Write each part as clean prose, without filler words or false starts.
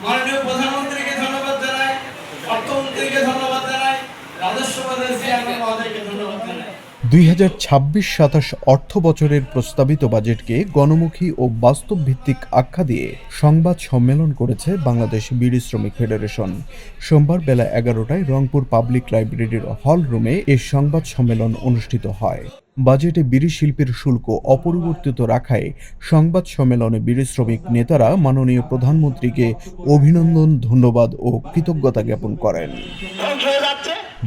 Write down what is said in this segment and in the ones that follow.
মাননীয় প্রধানমন্ত্রীকে ধন্যবাদ জানাই, অর্থমন্ত্রীকে ধন্যবাদ জানাই, রাজস্ব বোর্ডের চেয়ারম্যান মহোদয়কে ধন্যবাদ জানাই। 2026-27 অর্থ বছরের প্রস্তাবিত বাজেটকে গণমুখী ও বাস্তব ভিত্তিক আখ্যা দিয়ে সংবাদ সম্মেলন করেছে বাংলাদেশ বিড়ি শ্রমিক ফেডারেশন। সোমবার বেলা 11টায় রংপুর পাবলিক লাইব্রেরির হল রুমে এই সংবাদ সম্মেলন অনুষ্ঠিত হয়। বাজেটে বিড়ি শিল্পের শুল্ক অপরিবর্তিত রাখায় সংবাদ সম্মেলনে বিড়ি শ্রমিক নেতারা মাননীয় প্রধানমন্ত্রীকে অভিনন্দন, ধন্যবাদ ও কৃতজ্ঞতা জ্ঞাপন করেন।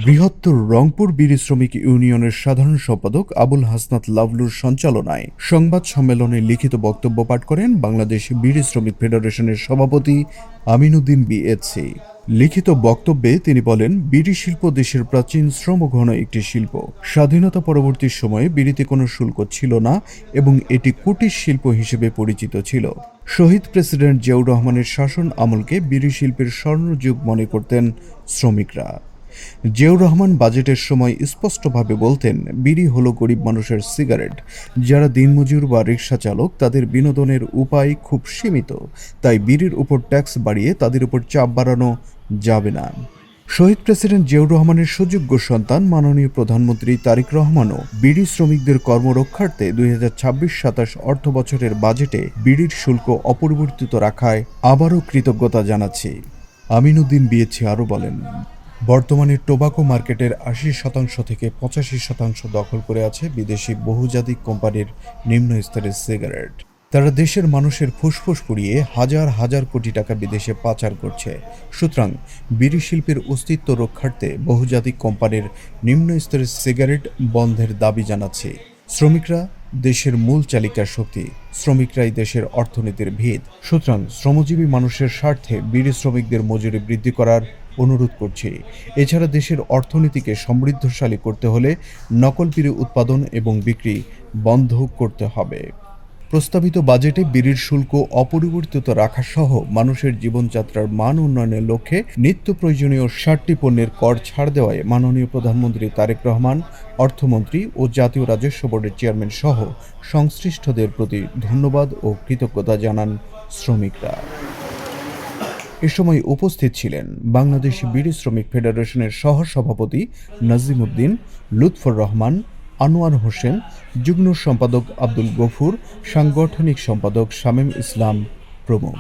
বৃহত্তর রংপুর বিড়ি শ্রমিক ইউনিয়নের সাধারণ সম্পাদক আবুল হাসনাত লাভলুর সঞ্চালনায় সংবাদ সম্মেলনে লিখিত বক্তব্য পাঠ করেন বাংলাদেশ বিড়ি শ্রমিক ফেডারেশনের সভাপতি আমিনুদ্দিন বিএসসি। লিখিত বক্তব্যে তিনি বলেন, বিড়ি শিল্প দেশের প্রাচীন শ্রমঘন একটি শিল্প। স্বাধীনতা পরবর্তী সময়ে বিড়িতে কোনো শুল্ক ছিল না এবং এটি কুটির শিল্প হিসেবে পরিচিত ছিল। শহীদ প্রেসিডেন্ট জিয়াউর রহমানের শাসন আমলকে বিড়ি শিল্পের স্বর্ণযুগ মনে করতেন শ্রমিকরা। জিয়াউর রহমান বাজেটের সময় স্পষ্টভাবে বলতেন, বিড়ি হলো গরিব মানুষের সিগারেট। যারা দিনমজুর বা রিক্সা চালক, তাদের বিনোদনের উপায় খুব সীমিত। তাই বিড়ির উপর ট্যাক্স বাড়িয়ে তাদের উপর চাপ বাড়ানো যাবে না। শহীদ প্রেসিডেন্ট জিয়াউর রহমানের সুযোগ্য সন্তান মাননীয় প্রধানমন্ত্রী তারেক রহমানও বিড়ি শ্রমিকদের কর্মরক্ষার্থে 2026-27 অর্থ বছরের বাজেটে বিড়ির শুল্ক অপরিবর্তিত রাখায় আবারও কৃতজ্ঞতা জানাচ্ছি। আমিনুদ্দিন বিএসসি আরও বলেন, বর্তমানে টোবাকো মার্কেটের 80% থেকে 85% দখল করে আছে বিদেশি বহুজাতিক কোম্পানির নিম্ন স্তরের সিগারেট। তারা দেশের মানুষের ফুসফুস পুড়িয়ে হাজার হাজার কোটি টাকা বিদেশে পাচার করছে। সুতরাং বিড়ি শিল্পের অস্তিত্ব রক্ষার্থে বহুজাতিক কোম্পানির নিম্ন স্তরের সিগারেট বন্ধের দাবি জানাচ্ছে। শ্রমিকরা দেশের মূল চালিকা শক্তি, শ্রমিকরাই দেশের অর্থনীতির ভিত। সুতরাং শ্রমজীবী মানুষের স্বার্থে বিড়ি শ্রমিকদের মজুরি বৃদ্ধি করার অনুরোধ করছি। এছাড়া দেশের অর্থনীতিকে সমৃদ্ধশালী করতে হলে নকল বিড়ি উৎপাদন এবং বিক্রি বন্ধ করতে হবে। প্রস্তাবিত বাজেটে বিড়ির শুল্ক অপরিবর্তিত রাখা সহ মানুষের জীবনযাত্রার মান উন্নয়নের লক্ষ্যে নিত্য প্রয়োজনীয় 60টি পণ্যের কর ছাড় দেওয়ায় মাননীয় প্রধানমন্ত্রী তারেক রহমান, অর্থমন্ত্রী ও জাতীয় রাজস্ব বোর্ডের চেয়ারম্যান সহ সংশ্লিষ্টদের প্রতি ধন্যবাদ ও কৃতজ্ঞতা জানান শ্রমিকরা। এ সময় উপস্থিত ছিলেন বাংলাদেশ বিড়ি শ্রমিক ফেডারেশনের সহ-সভাপতি নাজিম উদ্দিন, লুৎফর রহমান, আনোয়ার হোসেন, যুগ্ম সম্পাদক আব্দুল গফুর, সাংগঠনিক সম্পাদক শামীম ইসলাম প্রমুখ।